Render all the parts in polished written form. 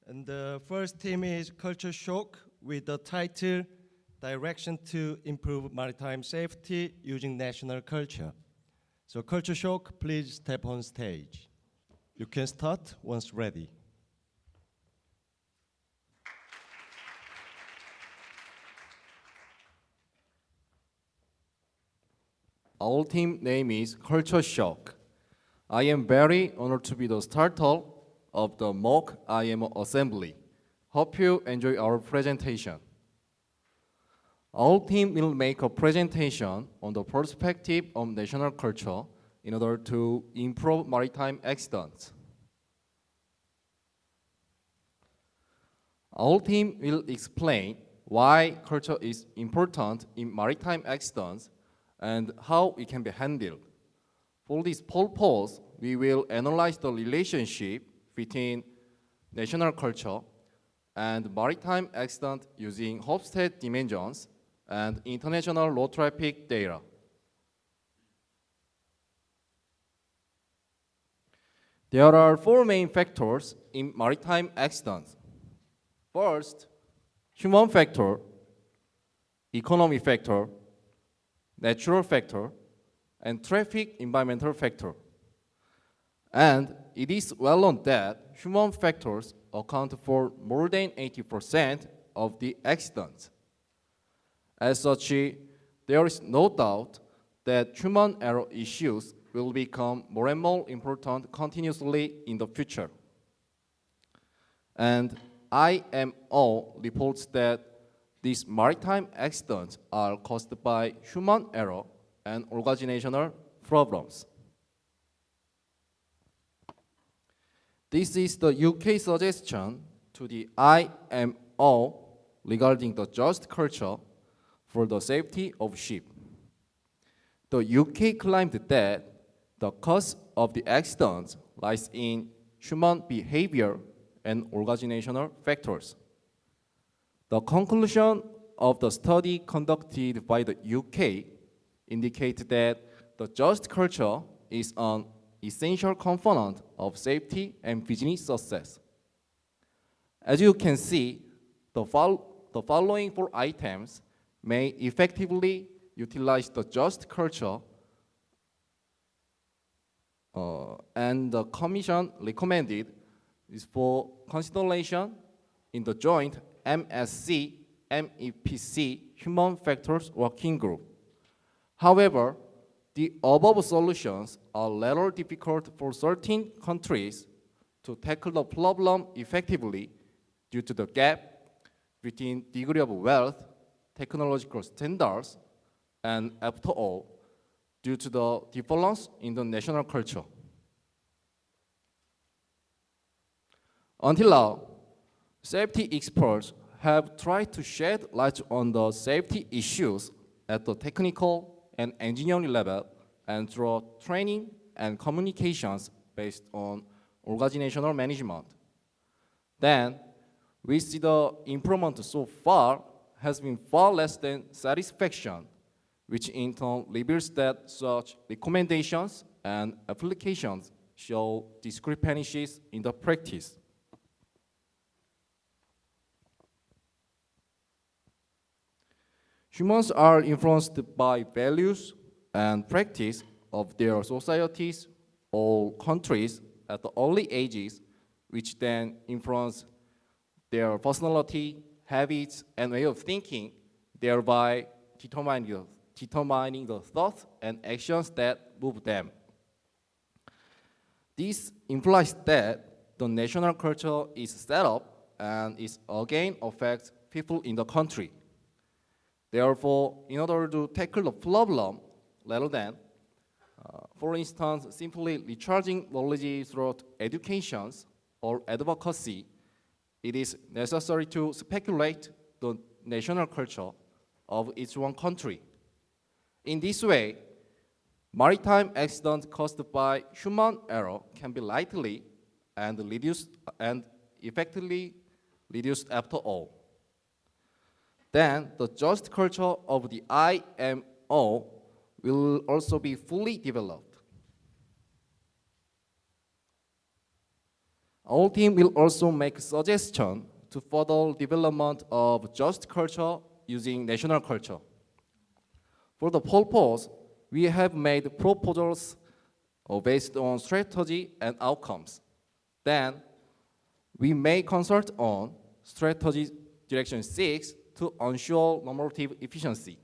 And the first team is 컬쳐쇼크 with the title Direction to Improve Maritime Safety Using National Culture. So 컬쳐쇼크, please step on stage. You can start once ready. Our team name is 컬쳐쇼크. I am very honored to be the starter of the mock IMO assembly. Hope you enjoy our presentation. Our team will make a presentation on the perspective of national culture in order to improve maritime accidents. Our team will explain why culture is important in maritime accidents and how it can be handled. For this purpose, we will analyze the relationship between national culture and maritime accident using Hofstede dimensions and international road traffic data. There are four main factors in maritime accidents. First, human factor, economy factor, natural factor, and traffic environmental factor. And it is well known that human factors account for more than 80% of the accidents. As such, there is no doubt that human error issues will become more and more important continuously in the future. And IMO reports that these maritime accidents are caused by human error and organizational problems. This is the UK suggestion to the IMO regarding the just culture for the safety of ships. The UK claimed that the cause of the accidents lies in human behavior and organizational factors. The conclusion of the study conducted by the UK indicates that the just culture is an essential component of safety and business success. As you can see, the following four items may effectively utilize the just culture, and the Commission recommended is for consideration in the joint MSC-MEPC Human Factors Working Group. However, the above solutions are rather difficult for certain countries to tackle the problem effectively due to the gap between degree of wealth, technological standards, and after all, due to the difference in the national culture. Until now, safety experts have tried to shed light on the safety issues at the technical and engineering level and through training and communications based on organizational management. Then, we see the improvement so far has been far less than satisfaction, which in turn reveals that such recommendations and applications show discrepancies in the practice. Humans are influenced by values and practice of their societies or countries at the early ages, which then influence their personality, habits, and way of thinking, thereby determining the thoughts and actions that move them. This implies that the national culture is set up and it again affects people in the country. Therefore, in order to tackle the problem, rather than, for instance, simply recharging knowledge through education or advocacy, it is necessary to speculate the national culture of each one country. In this way, maritime accidents caused by human error can be lightly and effectively reduced after all. Then the just culture of the IMO will also be fully developed. Our team will also make suggestions to further development of just culture using national culture. For the purpose, we have made proposals based on strategy and outcomes. Then, we may consult on strategy direction 6 to ensure normative efficiency.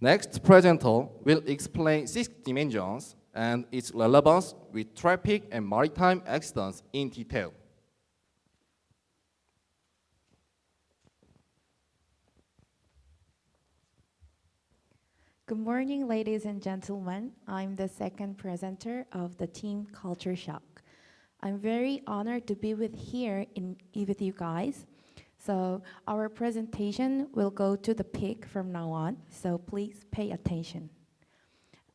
Next presenter will explain 6 dimensions and its relevance with traffic and maritime accidents in detail. Good morning, ladies and gentlemen. I'm the second presenter of the team Culture Shock. I'm very honored to be with you guys. So our presentation will go to the peak from now on, so please pay attention.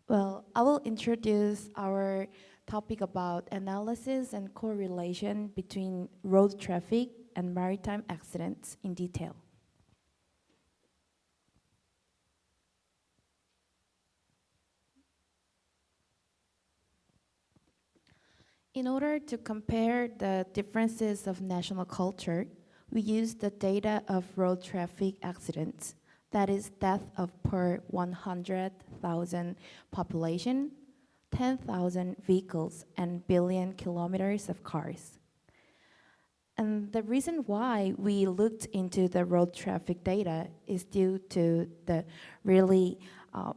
Well, I will introduce our topic about analysis and correlation between road traffic and maritime accidents in detail. In order to compare the differences of national culture, we use the data of road traffic accidents, that is death of per 100,000 population, 10,000 vehicles, and billion kilometers of cars. And the reason why we looked into the road traffic data is due to the really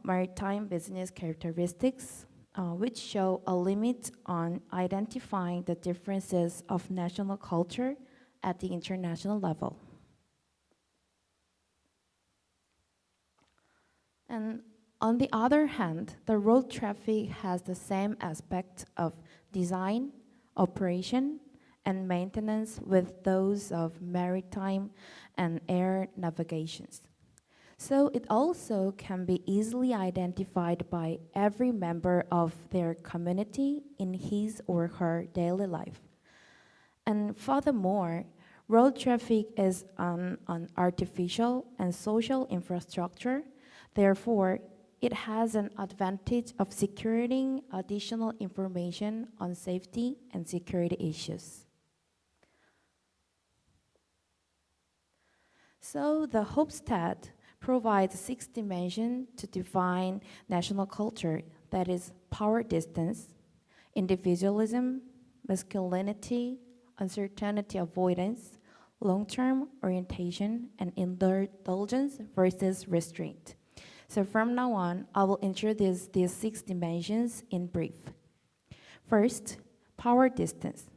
maritime business characteristics, which show a limit on identifying the differences of national culture at the international level. And on the other hand, the road traffic has the same aspect of design, operation, and maintenance with those of maritime and air navigations. So it also can be easily identified by every member of their community in his or her daily life. And furthermore, road traffic is an artificial and social infrastructure. Therefore, it has an advantage of securing additional information on safety and security issues. So the Hofstad provides 6 dimensions to define national culture, that is power distance, individualism, masculinity, uncertainty avoidance, long-term orientation, and indulgence versus restraint. So from now on, I will introduce these 6 dimensions in brief. First, power distance.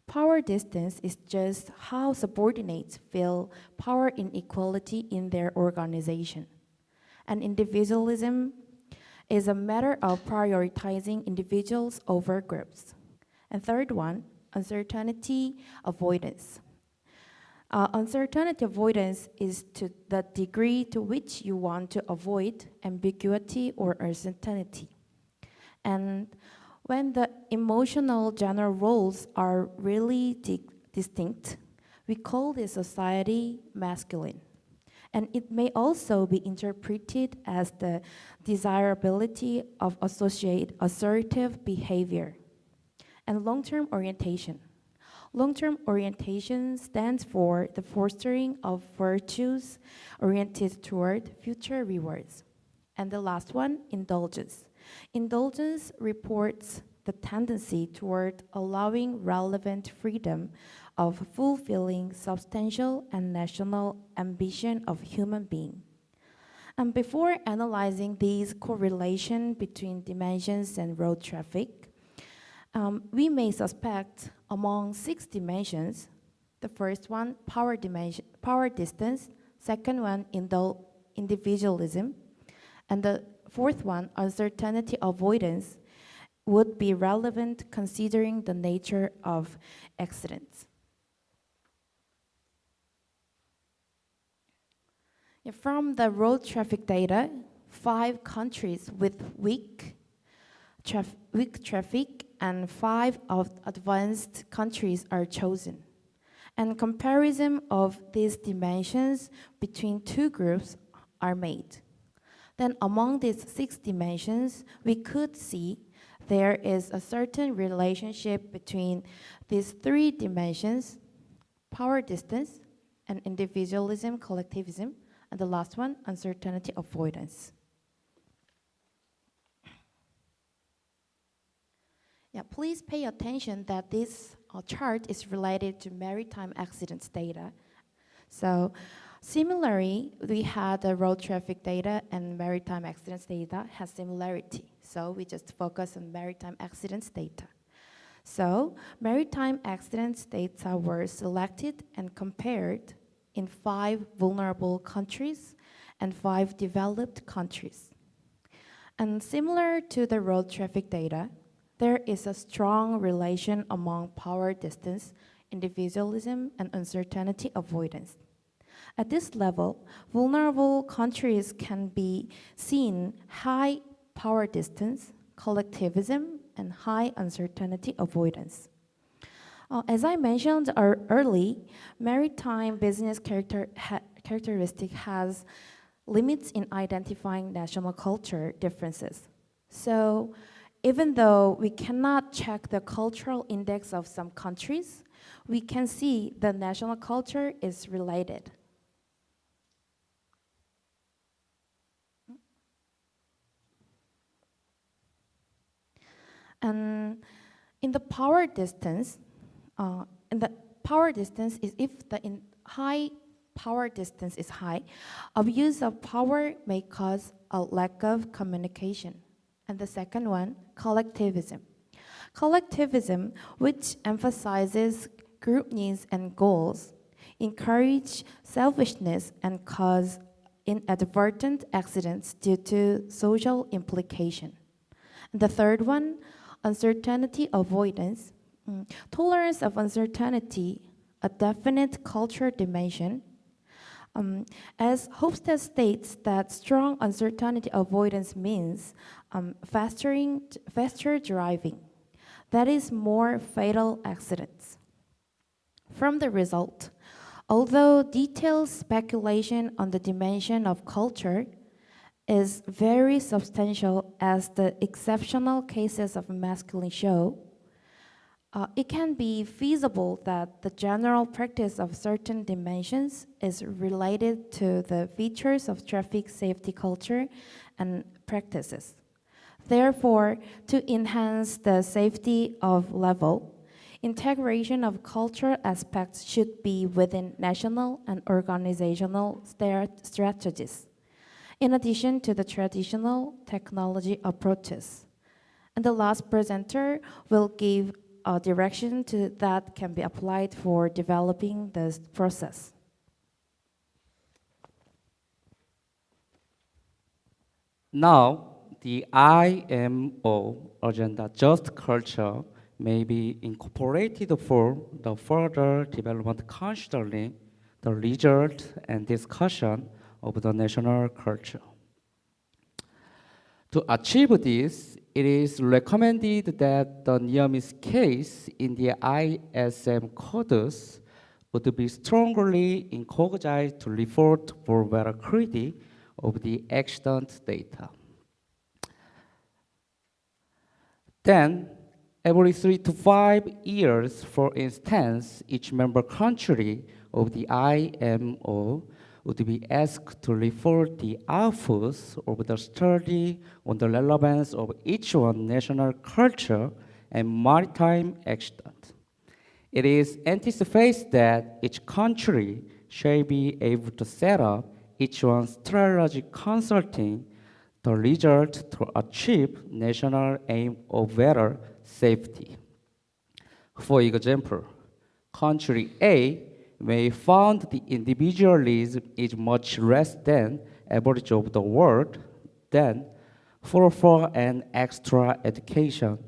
Power distance is just how subordinates feel power inequality in their organization. And individualism is a matter of prioritizing individuals over groups. And third one, uncertainty avoidance. Uncertainty avoidance is to the degree to which you want to avoid ambiguity or uncertainty. And when the emotional gender roles are really distinct, we call this society masculine. And it may also be interpreted as the desirability of assertive behavior. And long-term orientation. Long-term orientation stands for the fostering of virtues oriented toward future rewards. And the last one, indulgence. Indulgence reports the tendency toward allowing relevant freedom of fulfilling substantial and national ambition of human being. And before analyzing these correlation between dimensions and road traffic, we may suspect among 6 dimensions, the first one, power distance, second one, individualism, and the fourth one, uncertainty avoidance, would be relevant considering the nature of accidents. From the road traffic data, 5 countries with weak traffic and 5 advanced countries are chosen. And comparison of these dimensions between 2 groups are made. Then among these 6 dimensions, we could see there is a certain relationship between these three dimensions: power distance, and individualism, collectivism, and the last one, uncertainty avoidance. Yeah, please pay attention that this chart is related to maritime accidents data. So similarly, we had the road traffic data and maritime accidents data has similarity. So we just focus on maritime accidents data. So maritime accidents data were selected and compared in 5 vulnerable countries and 5 developed countries. And similar to the road traffic data, there is a strong relation among power distance, individualism, and uncertainty avoidance. At this level, vulnerable countries can be seen high power distance, collectivism, and high uncertainty avoidance. As I mentioned early, maritime business characteristic has limits in identifying national culture differences. So even though we cannot check the cultural index of some countries, we can see the national culture is related. And in the power distance, is if the high power distance is high, abuse of power may cause a lack of communication. And the second one, collectivism. Collectivism, which emphasizes group needs and goals, encourage selfishness and cause inadvertent accidents due to social implication. And the third one, uncertainty avoidance. Tolerance of uncertainty, a definite cultural dimension. As Hofstede states that strong uncertainty avoidance means faster driving. That is more fatal accidents. From the result, although detailed speculation on the dimension of culture is very substantial as the exceptional cases of masculine show, it can be feasible that the general practice of certain dimensions is related to the features of traffic safety culture and practices. Therefore, to enhance the safety of level, integration of cultural aspects should be within national and organizational strategies, in addition to the traditional technology approaches. And the last presenter will give a direction that can be applied for developing this process. Now, the IMO agenda just culture may be incorporated for the further development considering the result and discussion of the national culture. To achieve this, it is recommended that the near-miss case in the ISM codes would be strongly encouraged to report for veracity of the accident data. Then, every 3 to 5 years, for instance, each member country of the IMO would be asked to report the outputs of the study on the relevance of each one national culture and maritime accident. It is anticipated that each country shall be able to set up each one's strategy consulting the result to achieve national aim of better safety. For example, country A may found the individualism is much less than average of the world, then for an extra education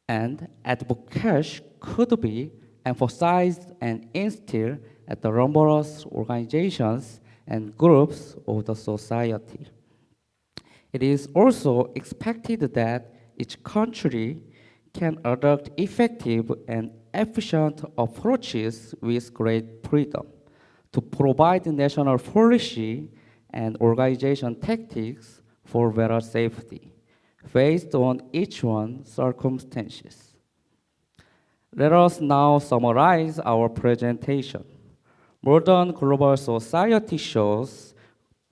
and advocacy could be emphasized and instilled at the numerous organizations and groups of the society. It is also expected that each country can adopt effective and efficient approaches with great freedom to provide national policy and organization tactics for better safety, based on each one's circumstances. Let us now summarize our presentation. Modern global society shows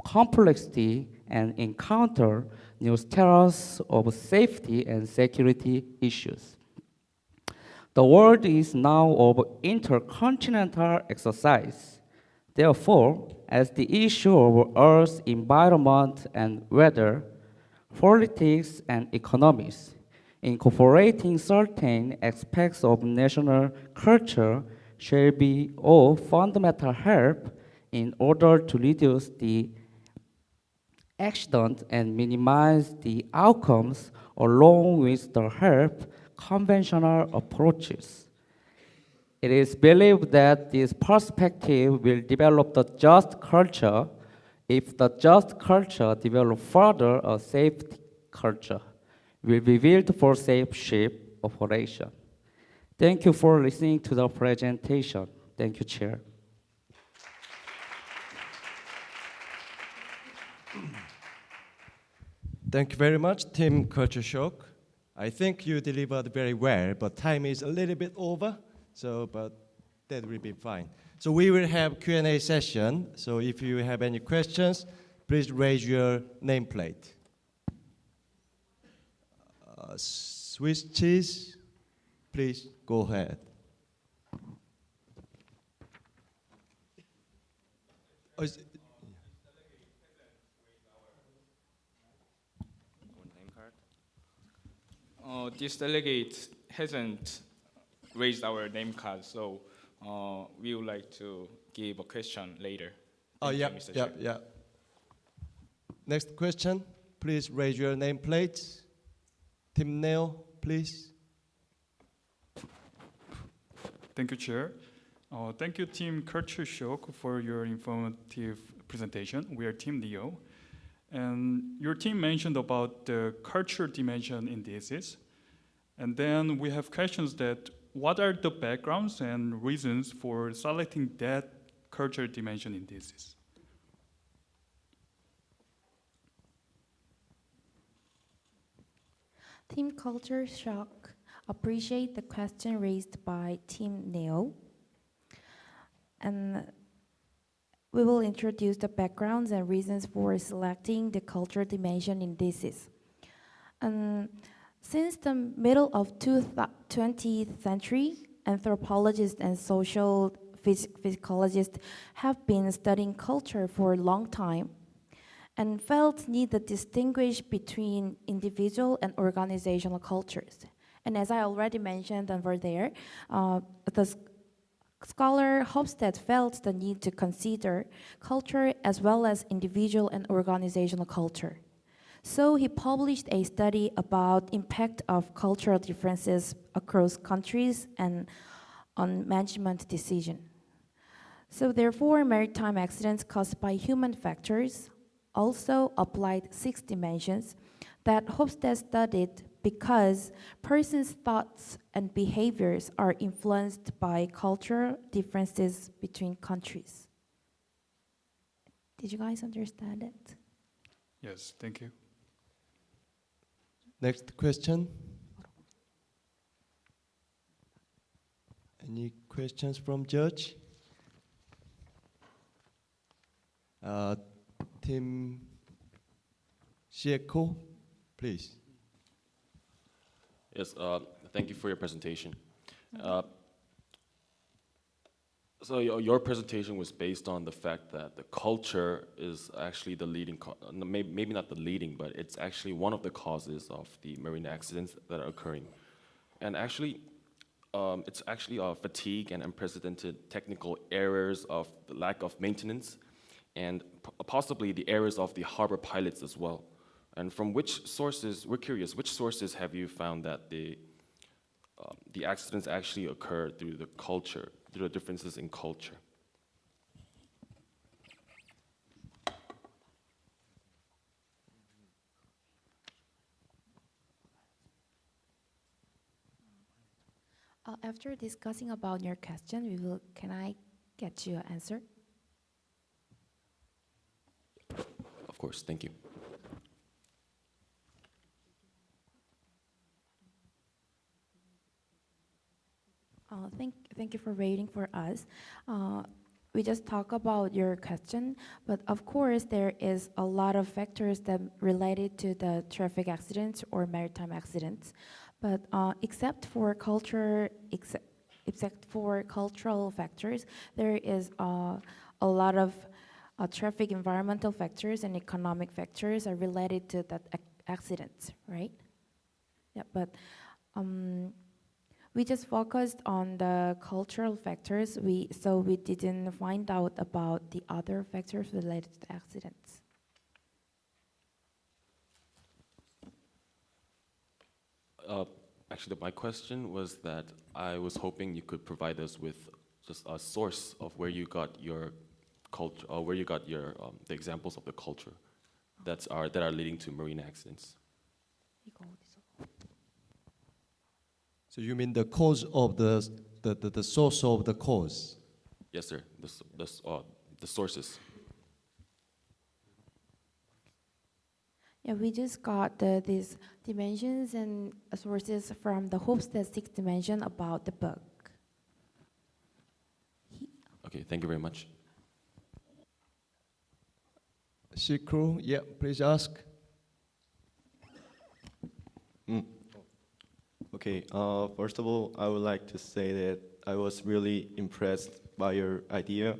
complexity and encounter new status of safety and security issues. The world is now of intercontinental exercise. Therefore, as the issue of Earth's environment and weather, politics and economics, incorporating certain aspects of national culture shall be of fundamental help in order to reduce the accident and minimize the outcomes along with the help conventional approaches. It is believed that this perspective will develop the just culture if the just culture develops further a safety culture will be built for safe ship operation. Thank you for listening to the presentation. Thank you, Chair. Thank you very much, Team 컬쳐쇼크. I think you delivered very well, but time is a little bit over, but that will be fine. So we will have Q&A session. So if you have any questions, please raise your nameplate. Swiss cheese, please go ahead. This delegate hasn't raised our name card, so we would like to give a question later. Thank you, Mr. Chair. Next question, please raise your nameplate. Tim Neo, please. Thank you, Chair. Thank you, Team 컬쳐쇼크, for your informative presentation. We are Team Neo. And your team mentioned about the culture dimension indices. And then we have questions that what are the backgrounds and reasons for selecting that culture dimension indices? Team 컬쳐쇼크 appreciate the question raised by Team Neo. And we will introduce the backgrounds and reasons for selecting the cultural dimension indices. Since the middle of 20th century, anthropologists and social psychologists have been studying culture for a long time and felt need to distinguish between individual and organizational cultures. And as I already mentioned over there, the scholar Hofstede felt the need to consider culture as well as individual and organizational culture. So he published a study about impact of cultural differences across countries and on management decision. So therefore, maritime accidents caused by human factors also applied 6 dimensions that Hofstede studied because persons' thoughts and behaviors are influenced by cultural differences between countries. Did you guys understand it? Yes, thank you. Next question. Any questions from judge? Tim Sieko, please. Yes, thank you for your presentation. So your presentation was based on the fact that the culture is actually the leading, maybe not the leading, but it's actually one of the causes of the marine accidents that are occurring. And actually, it's actually fatigue and unprecedented technical errors of the lack of maintenance and possibly the errors of the harbor pilots as well. And from which sources, we're curious, which sources have you found that the accidents actually occur through the culture, through the differences in culture? After discussing about your question, can I get you an answer? Of course, thank you. Thank you for waiting for us. We just talk about your question, but of course there is a lot of factors that related to the traffic accidents or maritime accidents. But except for cultural factors, there is a lot of traffic environmental factors and economic factors are related to that accidents, right? Yeah, but we just focused on the cultural factors. So we didn't find out about the other factors related to the accidents. Actually, my question was that I was hoping you could provide us with just a source of where you got your culture, or where you got your the examples of the culture that are leading to marine accidents. So you mean the cause of the source of the cause? Yes, sir. The sources. Yeah, we just got these dimensions and sources from the Hofstede 6 dimension about the book. Okay, thank you very much. Shikru, yeah, please ask. Okay, first of all, I would like to say that I was really impressed by your idea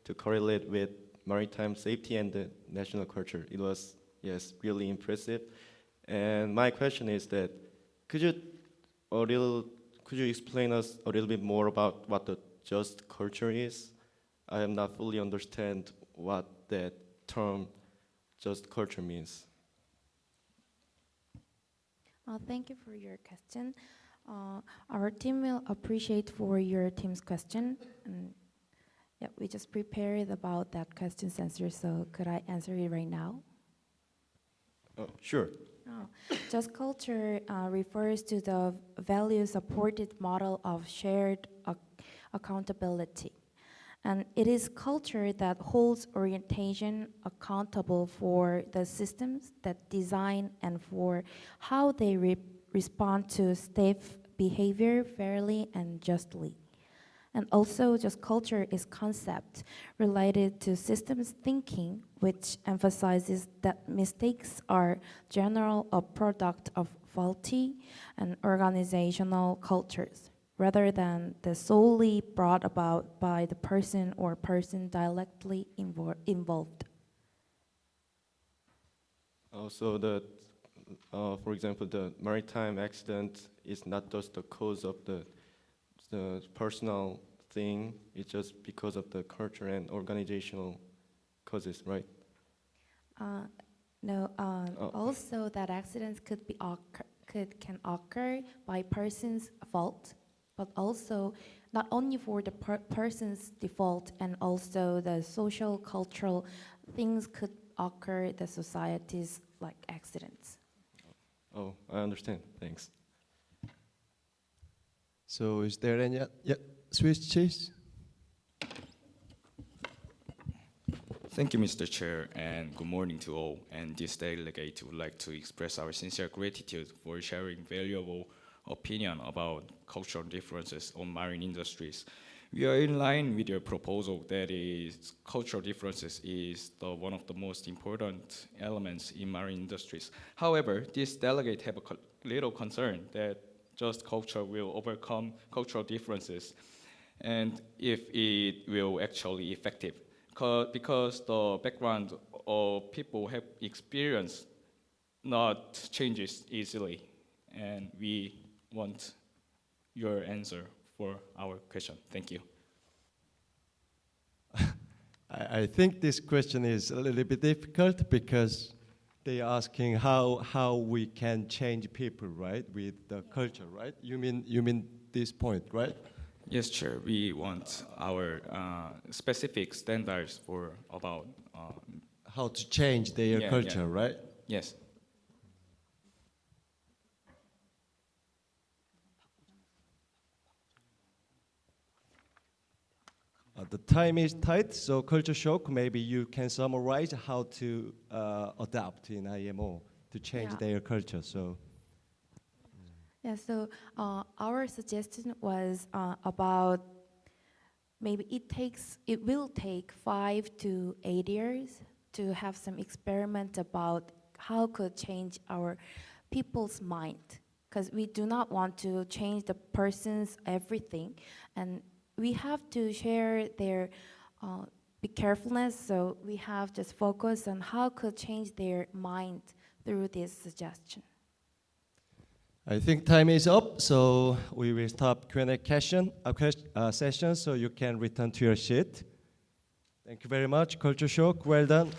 to correlate with maritime safety and the national culture. It was, yes, really impressive. And my question is that, could you explain us a little bit more about what the just culture is? I am not fully understand what that term just culture means. Thank you for your question. Our team will appreciate for your team's question. And yeah, we just prepared about that question's answer, so could I answer it right now? Sure. Just culture refers to the value-supported model of shared accountability. And it is culture that holds orientation accountable for the systems that design and for how they respond to safe behavior fairly and justly. And also, just culture is concept related to systems thinking, which emphasizes that mistakes are general a product of faulty and organizational cultures, rather than the solely brought about by the person or person directly involved. So for example, the maritime accident is not just the cause of the personal thing, it's just because of the culture and organizational causes, right? No, also that accidents can occur by person's fault, but also not only for the person's default, and also the social cultural things could occur the societies like accidents. Oh, I understand. Thanks. So is there any switches? Thank you, Mr. Chair, and good morning to all. And this delegate would like to express our sincere gratitude for sharing valuable opinion about cultural differences on marine industries. We are in line with your proposal that is cultural differences is one of the most important elements in marine industries. However, this delegate have a little concern that just culture will overcome cultural differences, and if it will actually effective. Because the background of people have experience not changes easily, and we want your answer for our question. Thank you. I think this question is a little bit difficult because they're asking how we can change people, right, with the culture, right? You mean this point, right? Yes, Chair. We want our specific standards for about how to change their culture, right? Yes. The time is tight, so culture shock, maybe you can summarize how to adapt in IMO to change their culture. So Yeah, so our suggestion was about maybe it will take 5 to 8 years to have some experiment about how could change our people's mind, because we do not want to change the person's everything, and we have to share their be carefulness, so we have just focus on how could change their mind through this suggestion. I think time is up, so we will stop Q&A session, so you can return to your seat. Thank you very much, Culture Shock. Well done.